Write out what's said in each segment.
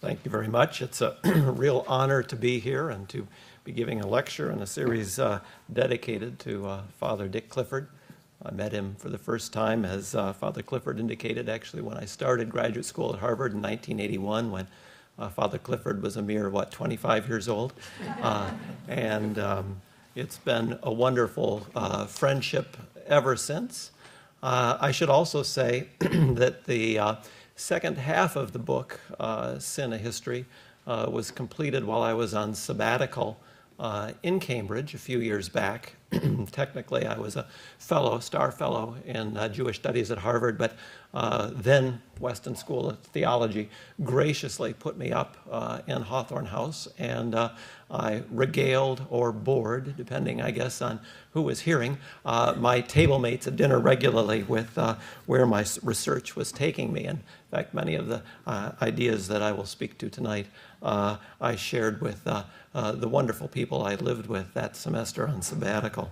Thank you very much. It's a real honor to be here and to be giving a lecture in a series dedicated to Father Dick Clifford. I met him for the first time, as Father Clifford indicated, actually when I started graduate school at Harvard in 1981, when Father Clifford was a mere, 25 years old. It's been a wonderful friendship ever since. I should also say that the second half of the book, Sin, a History, was completed while I was on sabbatical in Cambridge a few years back. Technically, I was a fellow, star fellow in Jewish studies at Harvard, but then Weston School of Theology graciously put me up in Hawthorne House, and I regaled or bored, depending, I guess, on who was hearing, my table mates at dinner regularly with where my research was taking me. In fact, many of the ideas that I will speak to tonight I shared with the wonderful people I lived with that semester on sabbatical.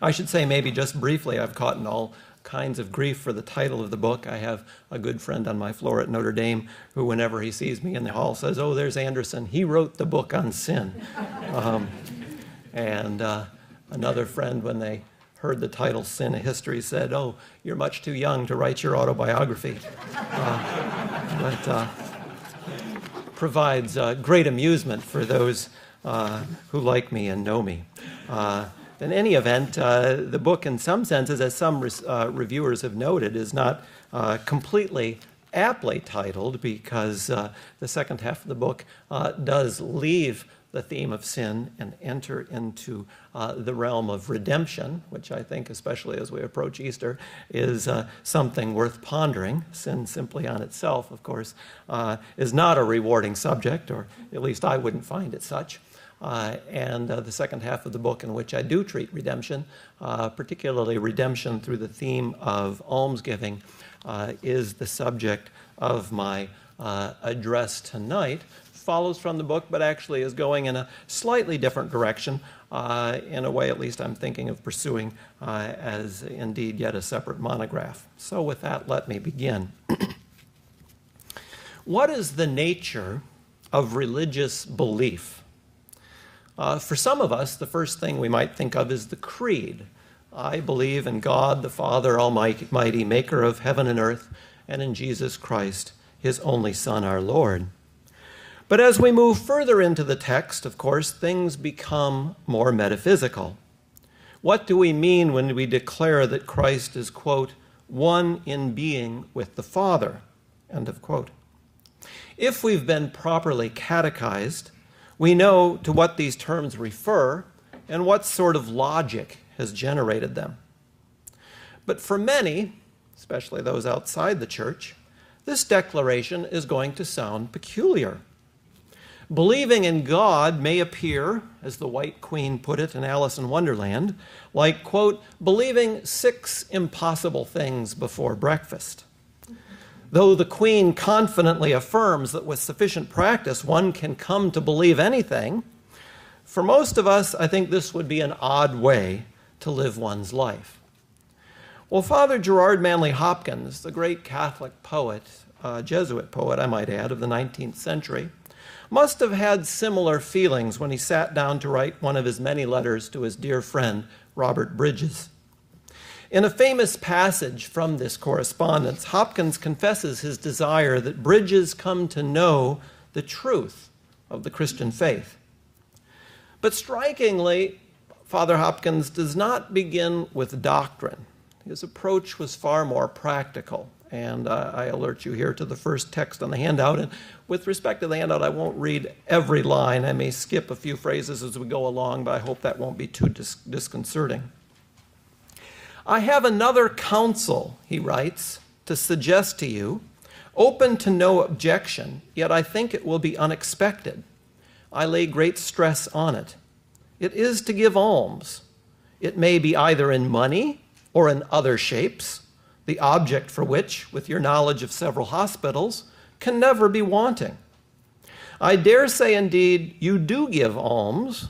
I should say maybe just briefly, I've caught in all kinds of grief for the title of the book. I have a good friend on my floor at Notre Dame who, whenever he sees me in the hall, says, "Oh, there's Anderson. He wrote the book on sin." Another friend, when they heard the title Sin, a History, said, "Oh, you're much too young to write your autobiography." But provides great amusement for those who like me and know me. In any event, the book, in some senses, as some reviewers have noted, is not completely aptly titled, because the second half of the book does leave the theme of sin and enter into the realm of redemption, which I think, especially as we approach Easter, is something worth pondering. Sin simply on itself, of course, is not a rewarding subject, or at least I wouldn't find it such. The second half of the book, in which I do treat redemption, particularly redemption through the theme of almsgiving, is the subject of my address tonight. Follows from the book, but actually is going in a slightly different direction, in a way at least I'm thinking of pursuing as indeed yet a separate monograph. So with that, let me begin. What is the nature of religious belief? For some of us, the first thing we might think of is the creed. I believe in God, the Father Almighty, maker of heaven and earth, and in Jesus Christ, his only Son, our Lord. But as we move further into the text, of course, things become more metaphysical. What do we mean when we declare that Christ is, quote, one in being with the Father, end of quote? If we've been properly catechized, we know to what these terms refer and what sort of logic has generated them. But for many, especially those outside the church, this declaration is going to sound peculiar. Believing in God may appear, as the White Queen put it in Alice in Wonderland, like, quote, believing 6 impossible things before breakfast. Though the Queen confidently affirms that with sufficient practice one can come to believe anything, for most of us, I think this would be an odd way to live one's life. Well, Father Gerard Manley Hopkins, the great Catholic poet, Jesuit poet, I might add, of the 19th century, must have had similar feelings when he sat down to write one of his many letters to his dear friend, Robert Bridges. In a famous passage from this correspondence, Hopkins confesses his desire that Bridges come to know the truth of the Christian faith. But strikingly, Father Hopkins does not begin with doctrine. His approach was far more practical. And I alert you here to the first text on the handout. And with respect to the handout, I won't read every line. I may skip a few phrases as we go along, but I hope that won't be too disconcerting. I have another counsel, he writes, to suggest to you, open to no objection, yet I think it will be unexpected. I lay great stress on it. It is to give alms. It may be either in money or in other shapes, the object for which, with your knowledge of several hospitals, can never be wanting. I dare say, indeed, you do give alms,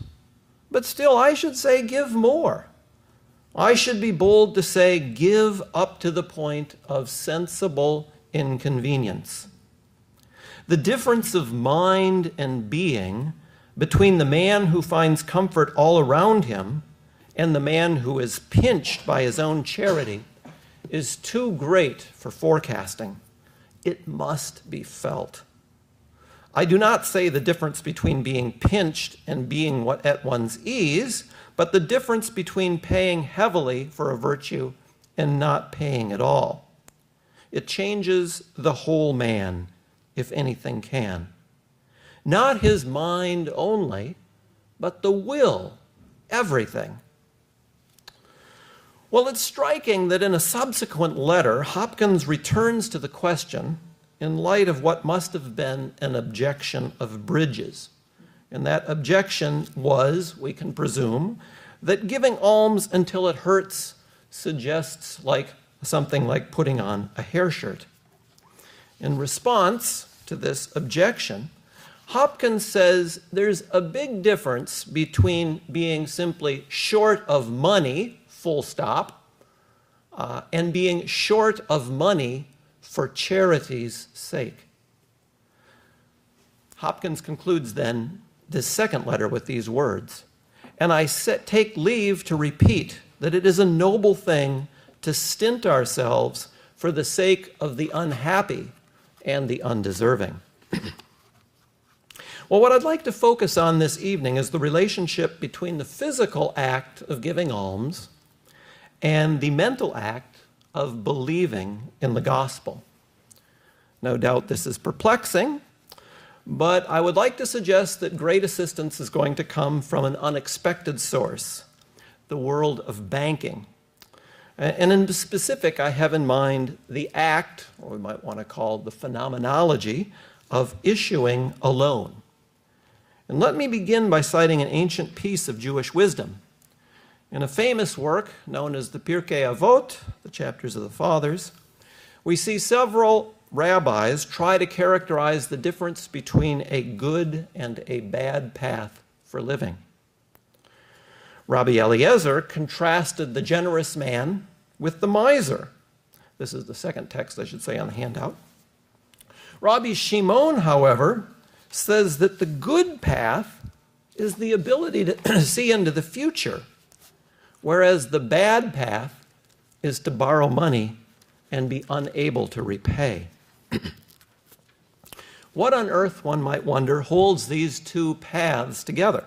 but still I should say give more. I should be bold to say give up to the point of sensible inconvenience. The difference of mind and being between the man who finds comfort all around him and the man who is pinched by his own charity is too great for forecasting. It must be felt. I do not say the difference between being pinched and being at one's ease, but the difference between paying heavily for a virtue and not paying at all. It changes the whole man, if anything can. Not his mind only, but the will, everything. Well, it's striking that in a subsequent letter, Hopkins returns to the question in light of what must have been an objection of Bridges. And that objection was, we can presume, that giving alms until it hurts suggests something like putting on a hair shirt. In response to this objection, Hopkins says there's a big difference between being simply short of money, full stop, and being short of money for charity's sake. Hopkins concludes then this second letter with these words, "And I take leave to repeat that it is a noble thing to stint ourselves for the sake of the unhappy and the undeserving." Well, what I'd like to focus on this evening is the relationship between the physical act of giving alms and the mental act of believing in the gospel. No doubt this is perplexing, but I would like to suggest that great assistance is going to come from an unexpected source, the world of banking. And in specific, I have in mind the act, or we might want to call the phenomenology, of issuing a loan. And let me begin by citing an ancient piece of Jewish wisdom. In a famous work known as the Pirkei Avot, the Chapters of the Fathers, we see several rabbis try to characterize the difference between a good and a bad path for living. Rabbi Eliezer contrasted the generous man with the miser. This is the second text, I should say, on the handout. Rabbi Shimon, however, says that the good path is the ability to see into the future, whereas the bad path is to borrow money and be unable to repay. What on earth, one might wonder, holds these two paths together?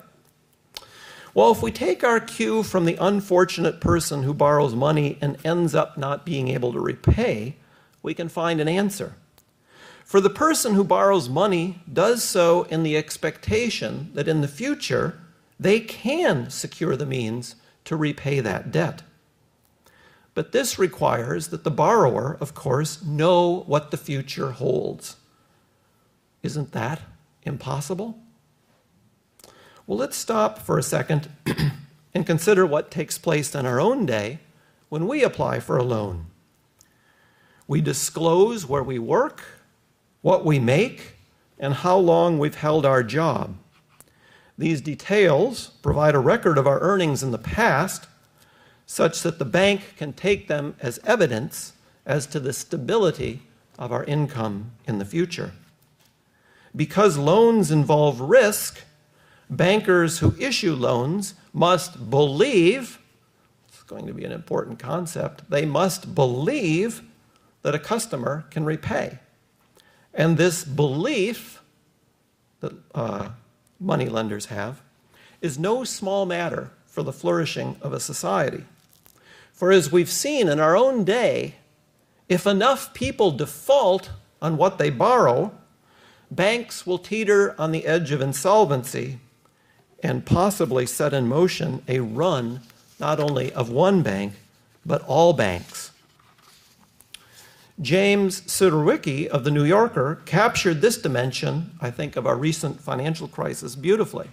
Well, if we take our cue from the unfortunate person who borrows money and ends up not being able to repay, we can find an answer. For the person who borrows money does so in the expectation that in the future they can secure the means to repay that debt. But this requires that the borrower, of course, know what the future holds. Isn't that impossible? Well, let's stop for a second and consider what takes place in our own day when we apply for a loan. We disclose where we work, what we make, and how long we've held our job. These details provide a record of our earnings in the past, such that the bank can take them as evidence as to the stability of our income in the future. Because loans involve risk, bankers who issue loans must believe, it's going to be an important concept, they must believe that a customer can repay. And this belief that money lenders have is no small matter for the flourishing of a society. For as we've seen in our own day, if enough people default on what they borrow, banks will teeter on the edge of insolvency and possibly set in motion a run not only of one bank, but all banks. James Surowiecki of The New Yorker captured this dimension, I think, of our recent financial crisis beautifully.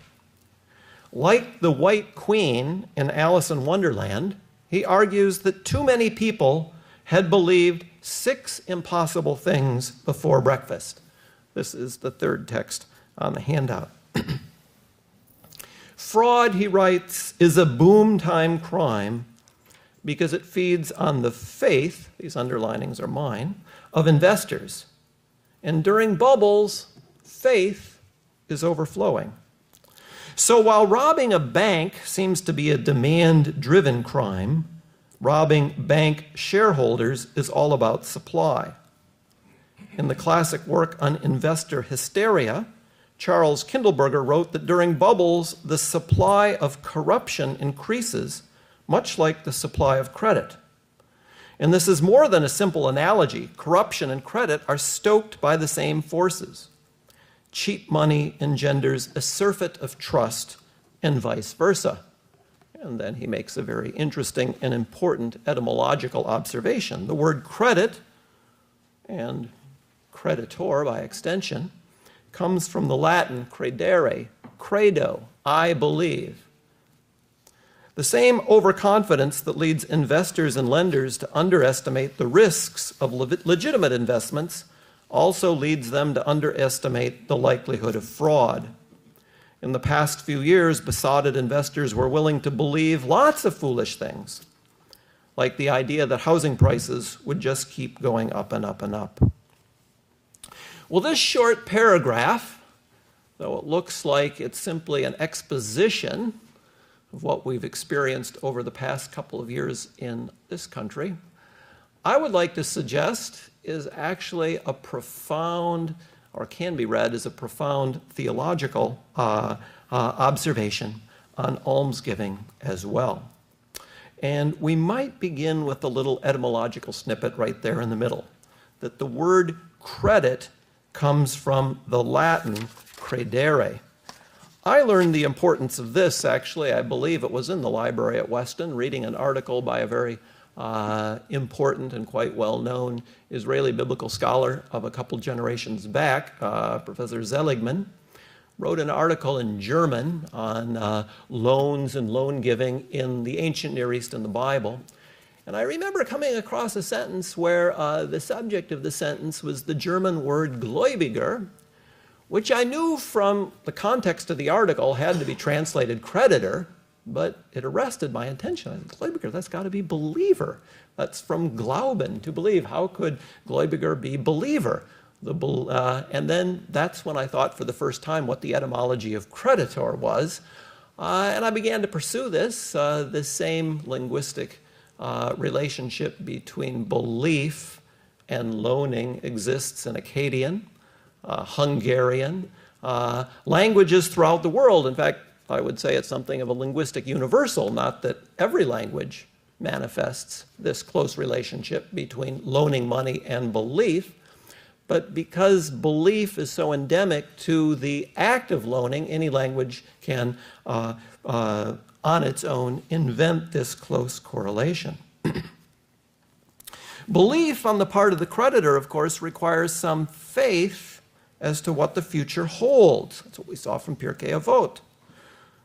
Like the White Queen in Alice in Wonderland, he argues that too many people had believed 6 impossible things before breakfast. This is the third text on the handout. Fraud, he writes, is a boom-time crime because it feeds on the faith, these underlinings are mine, of investors. And during bubbles, faith is overflowing. So while robbing a bank seems to be a demand-driven crime, robbing bank shareholders is all about supply. In the classic work on investor hysteria, Charles Kindleberger wrote that during bubbles, the supply of corruption increases, much like the supply of credit. And this is more than a simple analogy. Corruption and credit are stoked by the same forces. Cheap money engenders a surfeit of trust, and vice versa. And then he makes a very interesting and important etymological observation. The word credit, and creditor by extension, comes from the Latin credere, credo, I believe. The same overconfidence that leads investors and lenders to underestimate the risks of legitimate investments also leads them to underestimate the likelihood of fraud. In the past few years, besotted investors were willing to believe lots of foolish things, like the idea that housing prices would just keep going up and up and up. Well, this short paragraph, though it looks like it's simply an exposition of what we've experienced over the past couple of years in this country, I would like to suggest is actually a profound, or can be read as a profound theological observation on almsgiving as well. And we might begin with a little etymological snippet right there in the middle, that the word credit comes from the Latin credere. I learned the importance of this, actually, I believe it was in the library at Weston, reading an article by a very important and quite well-known Israeli biblical scholar of a couple generations back, Professor Seligman, wrote an article in German on loans and loan giving in the ancient Near East and the Bible. And I remember coming across a sentence where the subject of the sentence was the German word Gläubiger, which I knew from the context of the article had to be translated creditor, but it arrested my attention. I said, Gläubiger, that's got to be believer. That's from Glauben, to believe. How could Gläubiger be believer? And then that's when I thought for the first time what the etymology of creditor was. And I began to pursue this same linguistic relationship between belief and loaning exists in Akkadian, Hungarian, languages throughout the world. In fact, I would say it's something of a linguistic universal, not that every language manifests this close relationship between loaning money and belief, but because belief is so endemic to the act of loaning, any language can, on its own, invent this close correlation. Belief on the part of the creditor, of course, requires some faith as to what the future holds. That's what we saw from Pirkei Avot.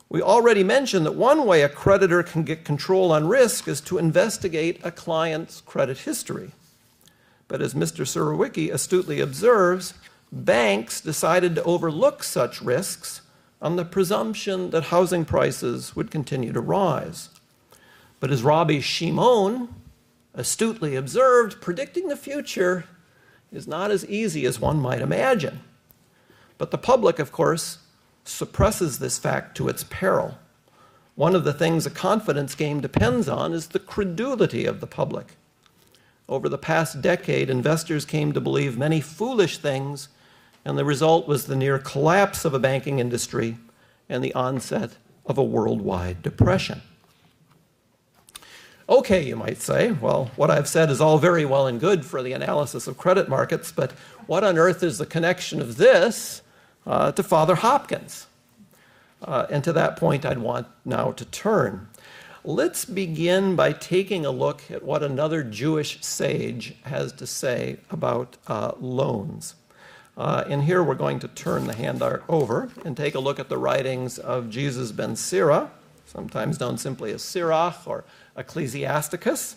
We already mentioned that one way a creditor can get control on risk is to investigate a client's credit history. But as Mr. Surowiecki astutely observes, banks decided to overlook such risks on the presumption that housing prices would continue to rise. But as Rabbi Shimon astutely observed, predicting the future is not as easy as one might imagine. But the public, of course, suppresses this fact to its peril. One of the things a confidence game depends on is the credulity of the public. Over the past decade, investors came to believe many foolish things, and the result was the near collapse of a banking industry and the onset of a worldwide depression. Okay, you might say, well, what I've said is all very well and good for the analysis of credit markets, but what on earth is the connection of this to Father Hopkins? And to that point, I'd want now to turn. Let's begin by taking a look at what another Jewish sage has to say about loans. And here we're going to turn the handout over and take a look at the writings of Jesus ben Sira, sometimes known simply as Sirach or Ecclesiasticus,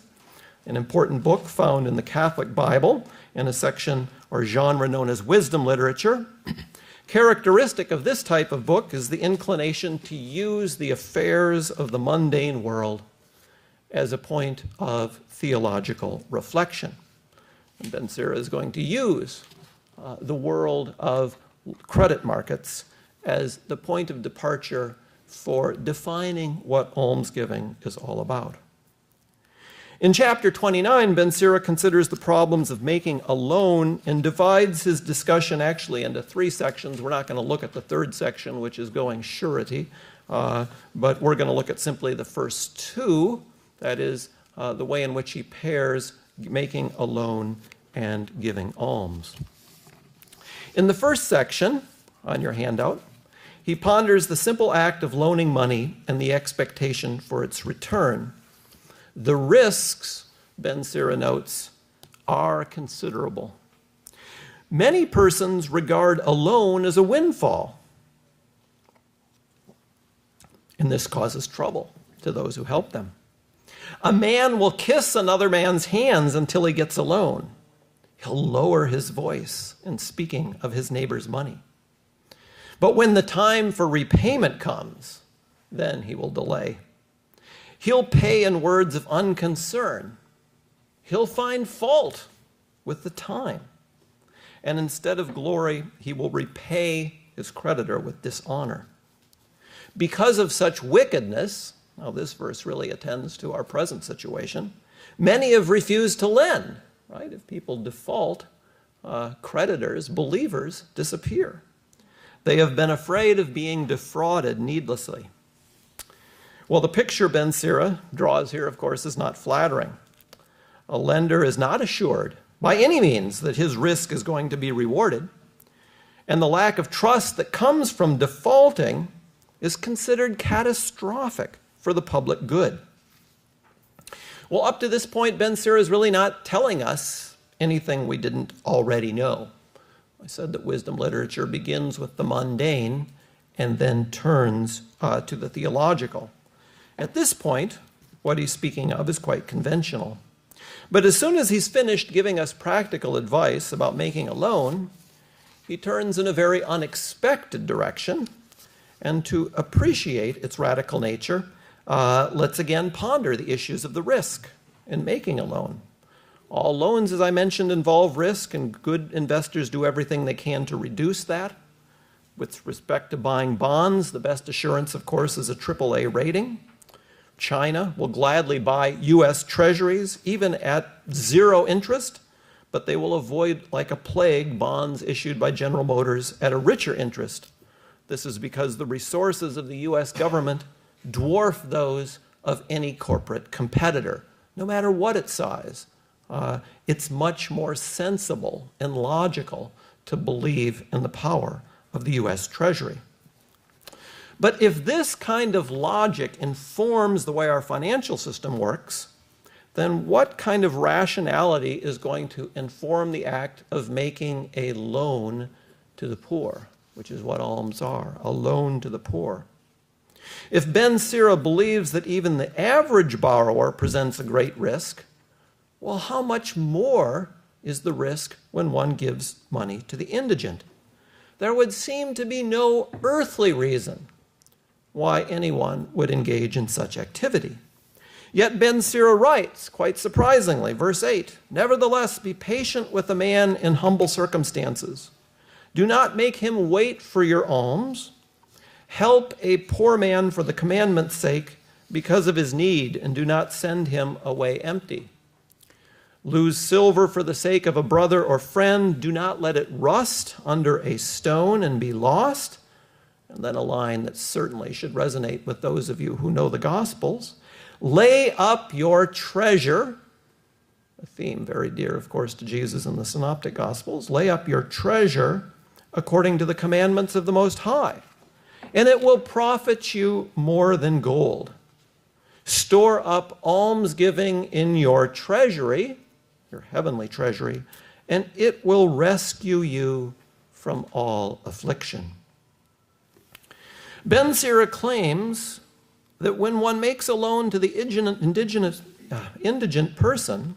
an important book found in the Catholic Bible in a section or genre known as wisdom literature. Characteristic of this type of book is the inclination to use the affairs of the mundane world as a point of theological reflection. And Ben Sira is going to use the world of credit markets as the point of departure for defining what almsgiving is all about. In chapter 29, Ben Sira considers the problems of making a loan and divides his discussion actually into 3 sections. We're not going to look at the 3rd section, which is going surety, but we're going to look at simply the first 2, that is, the way in which he pairs making a loan and giving alms. In the first section, on your handout, he ponders the simple act of loaning money and the expectation for its return. The risks, Ben Sira notes, are considerable. Many persons regard a loan as a windfall, and this causes trouble to those who help them. A man will kiss another man's hands until he gets a loan. He'll lower his voice in speaking of his neighbor's money. But when the time for repayment comes, then he will delay. He'll pay in words of unconcern. He'll find fault with the time. And instead of glory, he will repay his creditor with dishonor. Because of such wickedness, now this verse really attends to our present situation, many have refused to lend, right? If people default, creditors, believers, disappear. They have been afraid of being defrauded needlessly. Well, the picture Ben Sira draws here, of course, is not flattering. A lender is not assured by any means that his risk is going to be rewarded, and the lack of trust that comes from defaulting is considered catastrophic for the public good. Well, up to this point, Ben Sira is really not telling us anything we didn't already know. I said that wisdom literature begins with the mundane and then turns to the theological. At this point, what he's speaking of is quite conventional. But as soon as he's finished giving us practical advice about making a loan, he turns in a very unexpected direction. And to appreciate its radical nature, let's again ponder the issues of the risk in making a loan. All loans, as I mentioned, involve risk, and good investors do everything they can to reduce that. With respect to buying bonds, the best assurance, of course, is a AAA rating. China will gladly buy U.S. treasuries, even at 0 interest, but they will avoid, like a plague, bonds issued by General Motors at a richer interest. This is because the resources of the U.S. government dwarf those of any corporate competitor, no matter what its size. It's much more sensible and logical to believe in the power of the U.S. Treasury. But if this kind of logic informs the way our financial system works, then what kind of rationality is going to inform the act of making a loan to the poor, which is what alms are, a loan to the poor? If Ben Sira believes that even the average borrower presents a great risk, well, how much more is the risk when one gives money to the indigent? There would seem to be no earthly reason why anyone would engage in such activity. Yet Ben Sira writes, quite surprisingly, verse 8, "Nevertheless, be patient with a man in humble circumstances. Do not make him wait for your alms. Help a poor man for the commandment's sake because of his need, and do not send him away empty. Lose silver for the sake of a brother or friend. Do not let it rust under a stone and be lost." And then a line that certainly should resonate with those of you who know the Gospels. "Lay up your treasure," a theme very dear, of course, to Jesus in the Synoptic Gospels. "Lay up your treasure according to the commandments of the Most High, and it will profit you more than gold. Store up almsgiving in your treasury," your heavenly treasury, "and it will rescue you from all affliction." Ben Sira claims that when one makes a loan to the indigent person,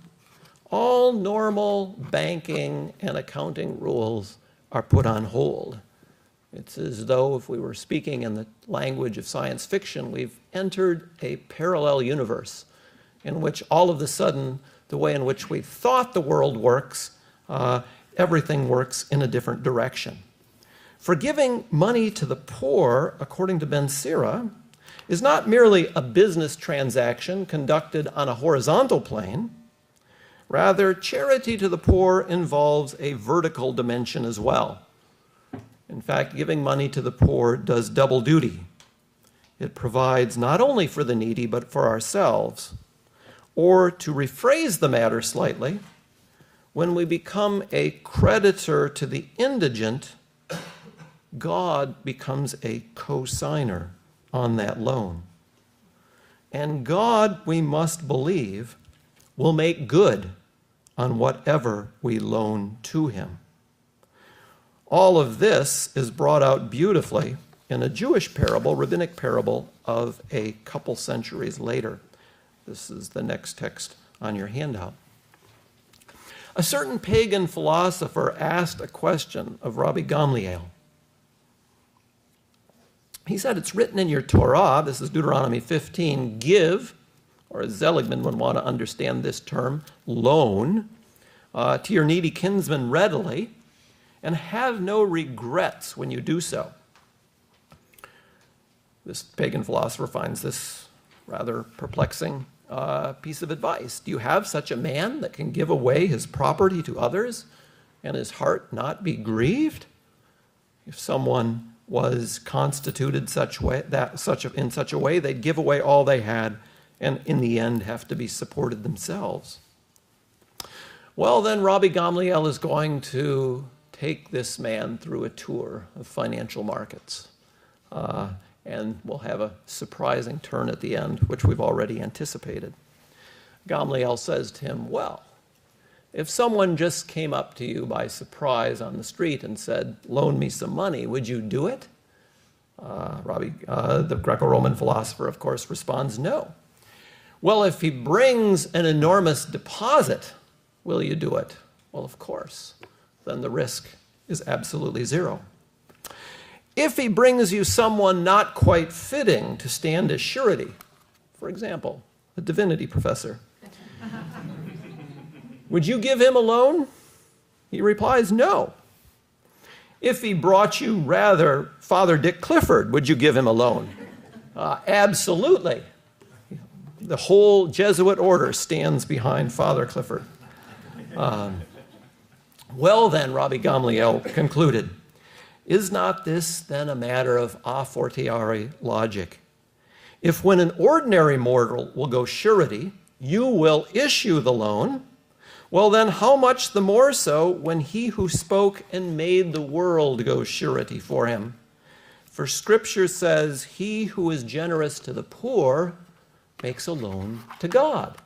all normal banking and accounting rules are put on hold. It's as though, if we were speaking in the language of science fiction, we've entered a parallel universe in which all of a sudden, the way in which we thought the world works, everything works in a different direction. For giving money to the poor, according to Ben Sira, is not merely a business transaction conducted on a horizontal plane. Rather, charity to the poor involves a vertical dimension as well. In fact, giving money to the poor does double duty. It provides not only for the needy, but for ourselves. Or to rephrase the matter slightly, when we become a creditor to the indigent, God becomes a co-signer on that loan. And God, we must believe, will make good on whatever we loan to him. All of this is brought out beautifully in a Jewish parable, rabbinic parable of a couple centuries later. This is the next text on your handout. A certain pagan philosopher asked a question of Rabbi Gamliel. He said, it's written in your Torah, this is Deuteronomy 15, give, or as Seligman would want to understand this term, loan, to your needy kinsman readily, and have no regrets when you do so. This pagan philosopher finds this rather perplexing piece of advice. Do you have such a man that can give away his property to others and his heart not be grieved? If someone was constituted in such a way, they'd give away all they had and in the end have to be supported themselves. Well, then Rabbi Gamliel is going to take this man through a tour of financial markets. And we'll have a surprising turn at the end, which we've already anticipated. Gamliel says to him, well, if someone just came up to you by surprise on the street and said, loan me some money, would you do it? The Greco-Roman philosopher, of course, responds, no. Well, if he brings an enormous deposit, will you do it? Well, of course. Then the risk is absolutely zero. If he brings you someone not quite fitting to stand as surety, for example, a divinity professor, would you give him a loan? He replies, no. If he brought you rather Father Dick Clifford, would you give him a loan? Absolutely. The whole Jesuit order stands behind Father Clifford. Well then, Rabbi Gamliel concluded, is not this then a matter of a fortiori logic? If when an ordinary mortal will go surety, you will issue the loan, well then how much the more so when he who spoke and made the world goes surety for him? For Scripture says, he who is generous to the poor makes a loan to God.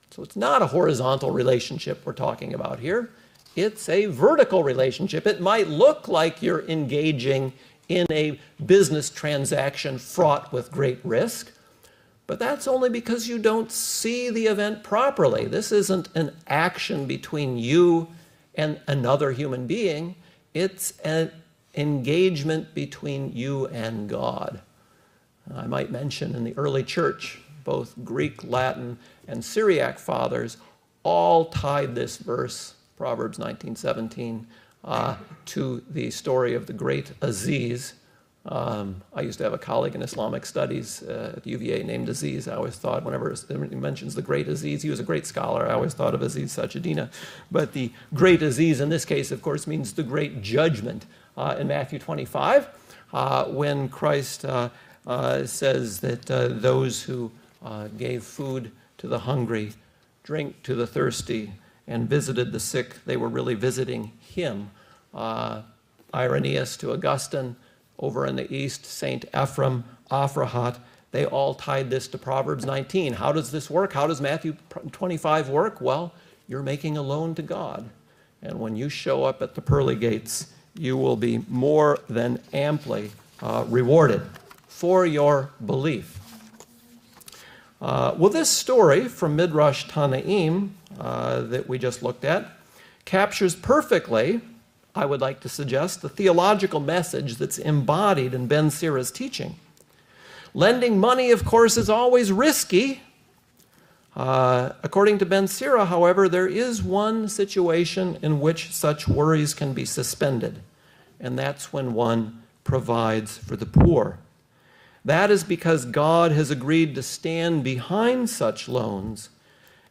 So it's not a horizontal relationship we're talking about here. It's a vertical relationship. It might look like you're engaging in a business transaction fraught with great risk, but that's only because you don't see the event properly. This isn't an action between you and another human being. It's an engagement between you and God. I might mention in the early church, both Greek, Latin, and Syriac fathers all tied this verse, Proverbs 19:17, to the story of the great Aziz. I used to have a colleague in Islamic studies at UVA named Aziz. I always thought whenever he mentions the great Aziz, he was a great scholar. I always thought of Aziz Sajidina. But the great Aziz in this case, of course, means the great judgment. In Matthew 25, when Christ says that those who gave food to the hungry, drink to the thirsty, and visited the sick, they were really visiting him. Irenaeus to Augustine, over in the east, St. Ephraim, Aphrahat, they all tied this to Proverbs 19. How does this work? How does Matthew 25 work? Well, you're making a loan to God. And when you show up at the pearly gates, you will be more than amply rewarded for your belief. Well, this story from Midrash Tanaim that we just looked at captures perfectly, I would like to suggest, the theological message that's embodied in Ben Sira's teaching. Lending money, of course, is always risky. According to Ben Sira, however, there is one situation in which such worries can be suspended, and that's when one provides for the poor. That is because God has agreed to stand behind such loans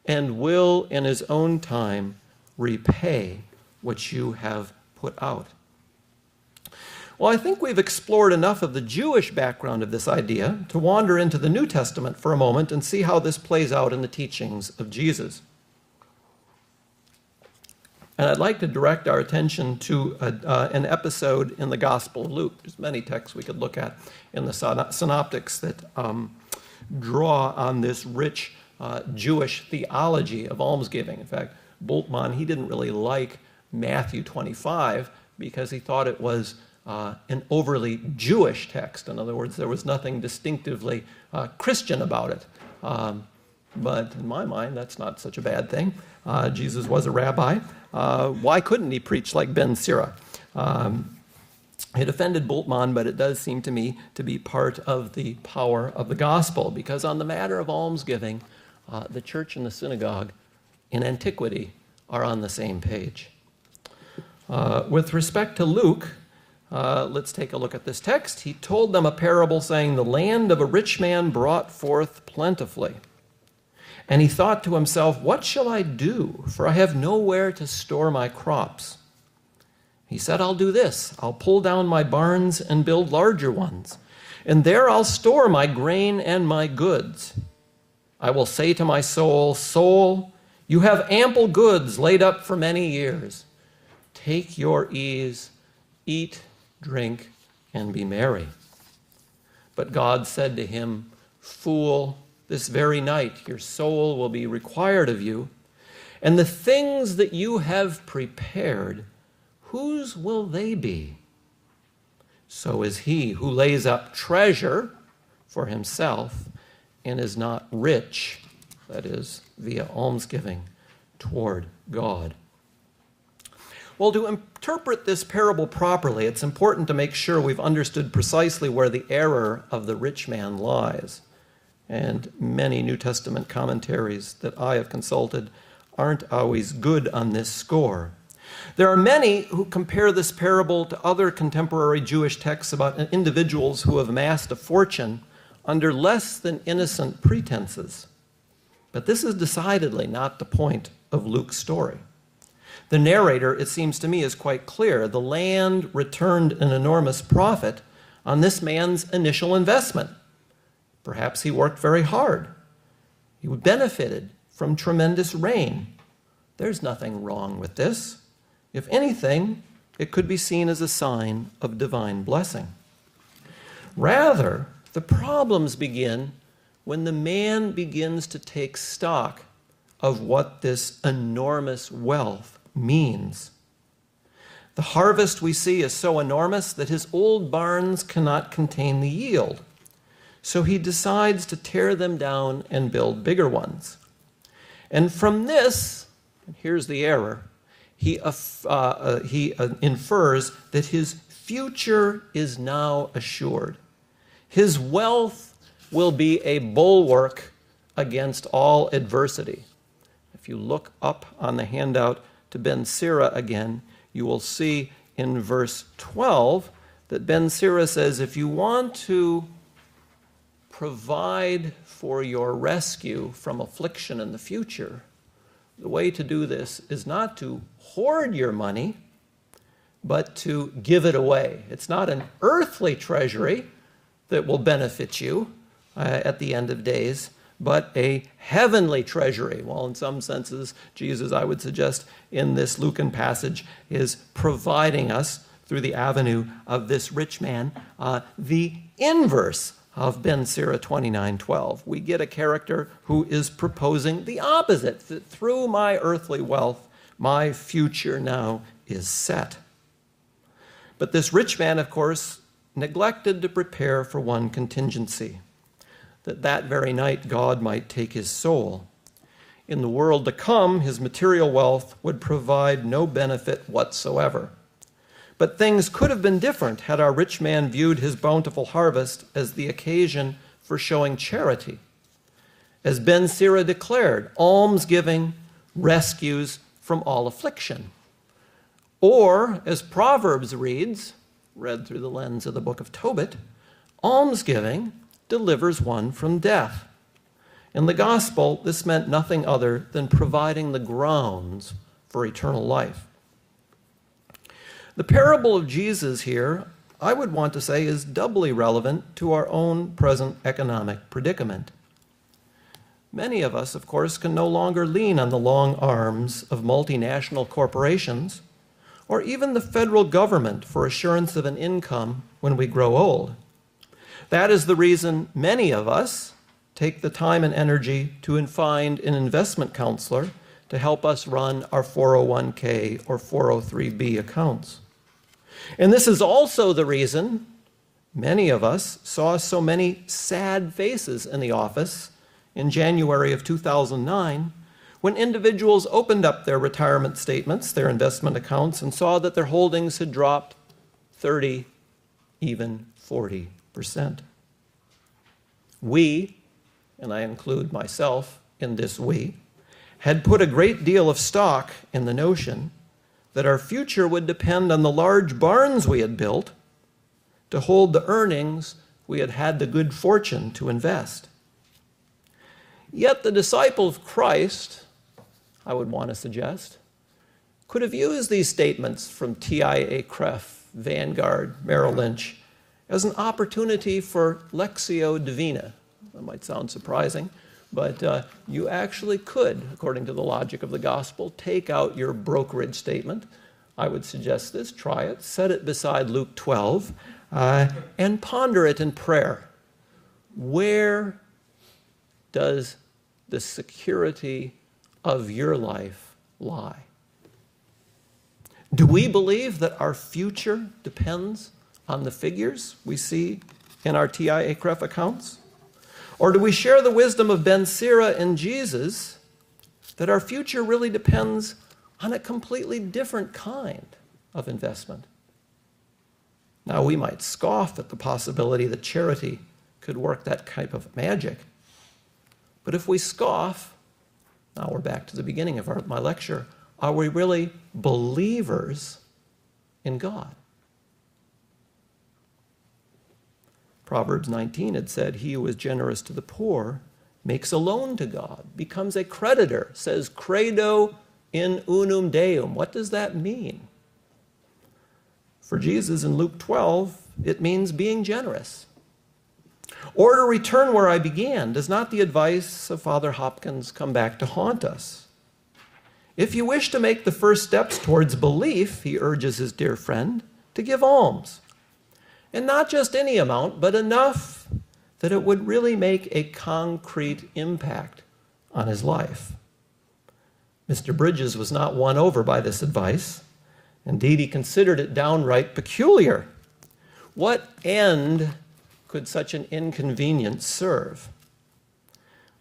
and will, in his own time, repay what you have put out. Well, I think we've explored enough of the Jewish background of this idea to wander into the New Testament for a moment and see how this plays out in the teachings of Jesus. And I'd like to direct our attention to an episode in the Gospel of Luke. There's many texts we could look at in the synoptics that draw on this rich Jewish theology of almsgiving. In fact, Bultmann, he didn't really like Matthew 25 because he thought it was an overly Jewish text. In other words, there was nothing distinctively Christian about it. But in my mind, that's not such a bad thing. Jesus was a rabbi. Why couldn't he preach like Ben Sira? It offended Bultmann, but it does seem to me to be part of the power of the gospel, because on the matter of almsgiving, the church and the synagogue in antiquity are on the same page. With respect to Luke, let's take a look at this text. He told them a parable saying, "The land of a rich man brought forth plentifully. And he thought to himself, what shall I do? For I have nowhere to store my crops. He said, I'll do this. I'll pull down my barns and build larger ones. And there I'll store my grain and my goods. I will say to my soul, soul, you have ample goods laid up for many years. Take your ease, eat, drink, and be merry. But God said to him, fool, this very night your soul will be required of you, and the things that you have prepared, whose will they be? So is he who lays up treasure for himself and is not rich, that is, via almsgiving, toward God." Well, to interpret this parable properly, it's important to make sure we've understood precisely where the error of the rich man lies. And many New Testament commentaries that I have consulted aren't always good on this score. There are many who compare this parable to other contemporary Jewish texts about individuals who have amassed a fortune under less than innocent pretenses. But this is decidedly not the point of Luke's story. The narrator, it seems to me, is quite clear. The land returned an enormous profit on this man's initial investment. Perhaps he worked very hard. He benefited from tremendous rain. There's nothing wrong with this. If anything, it could be seen as a sign of divine blessing. Rather, the problems begin when the man begins to take stock of what this enormous wealth means. The harvest we see is so enormous that his old barns cannot contain the yield. So he decides to tear them down and build bigger ones. And from this, and here's the error, he infers that his future is now assured. His wealth will be a bulwark against all adversity. If you look up on the handout to Ben Sira again, you will see in verse 12 that Ben Sira says, if you want to provide for your rescue from affliction in the future, the way to do this is not to hoard your money, but to give it away. It's not an earthly treasury that will benefit you at the end of days, but a heavenly treasury. Well, in some senses, Jesus, I would suggest, in this Lucan passage, is providing us, through the avenue of this rich man, the inverse of Ben Sira 29:12. We get a character who is proposing the opposite, that through my earthly wealth, my future now is set. But this rich man, of course, neglected to prepare for one contingency, that very night God might take his soul. In the world to come, his material wealth would provide no benefit whatsoever. But things could have been different had our rich man viewed his bountiful harvest as the occasion for showing charity. As Ben Sira declared, almsgiving rescues from all affliction. Or, as Proverbs reads, read through the lens of the book of Tobit, almsgiving delivers one from death. In the gospel, this meant nothing other than providing the grounds for eternal life. The parable of Jesus here, I would want to say, is doubly relevant to our own present economic predicament. Many of us, of course, can no longer lean on the long arms of multinational corporations or even the federal government for assurance of an income when we grow old. That is the reason many of us take the time and energy to find an investment counselor to help us run our 401k or 403b accounts. And this is also the reason many of us saw so many sad faces in the office in January of 2009 when individuals opened up their retirement statements, their investment accounts, and saw that their holdings had dropped 30, even 40%. We, and I include myself in this we, had put a great deal of stock in the notion that our future would depend on the large barns we had built to hold the earnings we had had the good fortune to invest. Yet the disciple of Christ, I would want to suggest, could have used these statements from TIA Cref, Vanguard, Merrill Lynch as an opportunity for Lectio Divina. That might sound surprising, but you actually could, according to the logic of the gospel, take out your brokerage statement. I would suggest this, try it, set it beside Luke 12, and ponder it in prayer. Where does the security of your life lie? Do we believe that our future depends on the figures we see in our TIA Cref accounts? Or do we share the wisdom of Ben Sira and Jesus that our future really depends on a completely different kind of investment? Now, we might scoff at the possibility that charity could work that type of magic. But if we scoff, now we're back to the beginning of my lecture, are we really believers in God? Proverbs 19 had said, he who is generous to the poor makes a loan to God, becomes a creditor, says credo in unum deum. What does that mean? For Jesus in Luke 12, it means being generous. Or to return where I began, does not the advice of Father Hopkins come back to haunt us? If you wish to make the first steps towards belief, he urges his dear friend, to give alms. And not just any amount, but enough that it would really make a concrete impact on his life. Mr. Bridges was not won over by this advice. Indeed, he considered it downright peculiar. What end could such an inconvenience serve?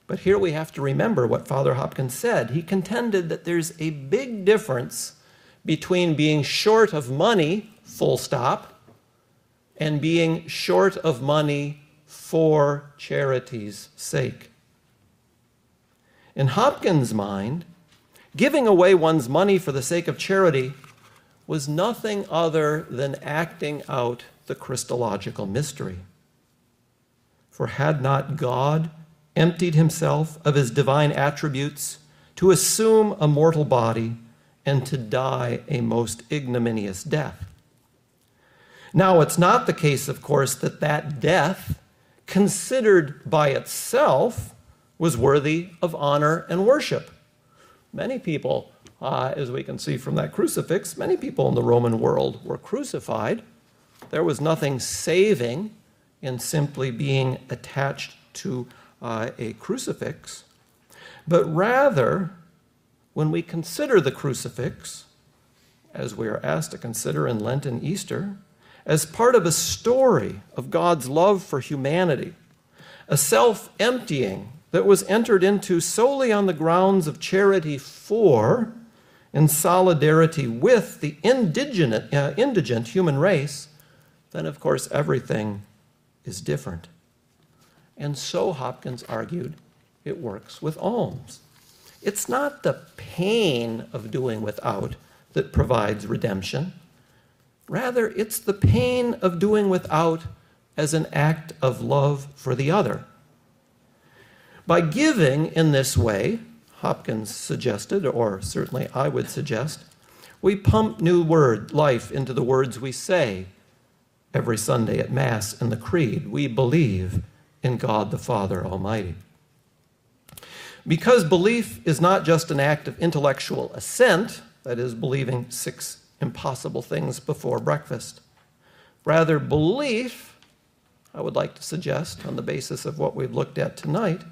But here we have to remember what Father Hopkins said. He contended that there's a big difference between being short of money, full stop, and being short of money for charity's sake. In Hopkins' mind, giving away one's money for the sake of charity was nothing other than acting out the Christological mystery. For had not God emptied himself of his divine attributes to assume a mortal body and to die a most ignominious death? Now, it's not the case, of course, that that death, considered by itself, was worthy of honor and worship. Many people, as we can see from that crucifix, many people in the Roman world were crucified. There was nothing saving in simply being attached to a crucifix. But rather, when we consider the crucifix, as we are asked to consider in Lent and Easter, as part of a story of God's love for humanity, a self-emptying that was entered into solely on the grounds of charity for and solidarity with the indigent human race, then of course everything is different. And so, Hopkins argued, it works with alms. It's not the pain of doing without that provides redemption. Rather, it's the pain of doing without as an act of love for the other. By giving in this way, Hopkins suggested, or certainly I would suggest, we pump new life into the words we say every Sunday at Mass in the Creed. We believe in God the Father Almighty. Because belief is not just an act of intellectual assent, that is, believing 6 impossible things before breakfast. Rather, belief, I would like to suggest, on the basis of what we've looked at tonight,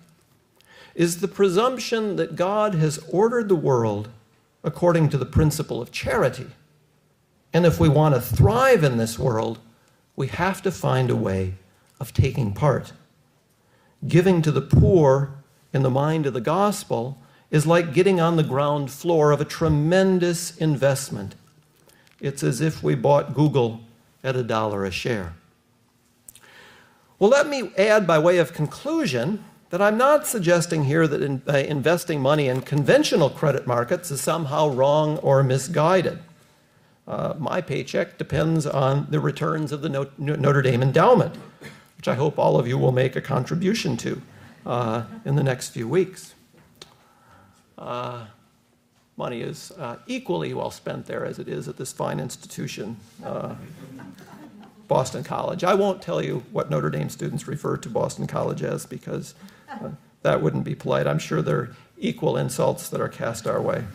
is the presumption that God has ordered the world according to the principle of charity. And if we want to thrive in this world, we have to find a way of taking part. Giving to the poor in the mind of the gospel is like getting on the ground floor of a tremendous investment. It's as if we bought Google at $1 a share. Well, let me add by way of conclusion that I'm not suggesting here that investing money in conventional credit markets is somehow wrong or misguided. My paycheck depends on the returns of the Notre Dame endowment, which I hope all of you will make a contribution to in the next few weeks. Money is equally well spent there as it is at this fine institution, Boston College. I won't tell you what Notre Dame students refer to Boston College as, because that wouldn't be polite. I'm sure there are equal insults that are cast our way.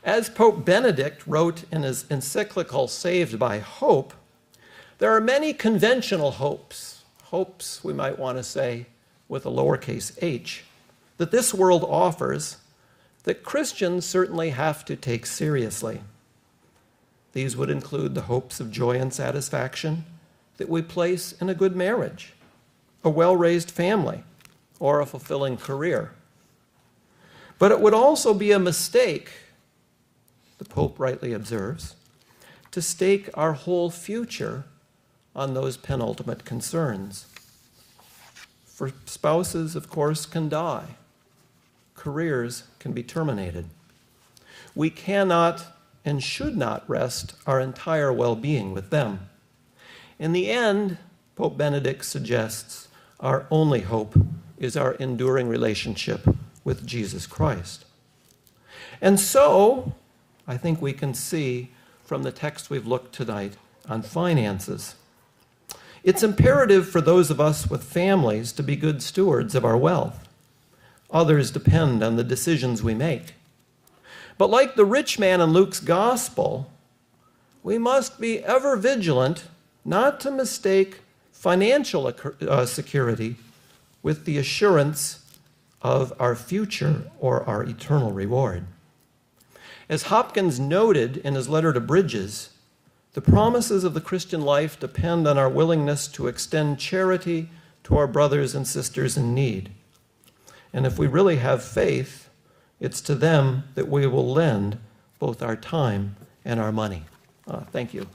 As Pope Benedict wrote in his encyclical Saved by Hope, there are many conventional hopes, we might want to say with a lowercase h, that this world offers that Christians certainly have to take seriously. These would include the hopes of joy and satisfaction that we place in a good marriage, a well-raised family, or a fulfilling career. But it would also be a mistake, the Pope rightly observes, to stake our whole future on those penultimate concerns. For spouses, of course, can die. Careers can be terminated. We cannot and should not rest our entire well-being with them. In the end, Pope Benedict suggests, our only hope is our enduring relationship with Jesus Christ. And so, I think we can see from the text we've looked tonight on finances, it's imperative for those of us with families to be good stewards of our wealth. Others depend on the decisions we make. But like the rich man in Luke's gospel, we must be ever vigilant not to mistake financial security with the assurance of our future or our eternal reward. As Hopkins noted in his letter to Bridges, the promises of the Christian life depend on our willingness to extend charity to our brothers and sisters in need. And if we really have faith, it's to them that we will lend both our time and our money. Thank you.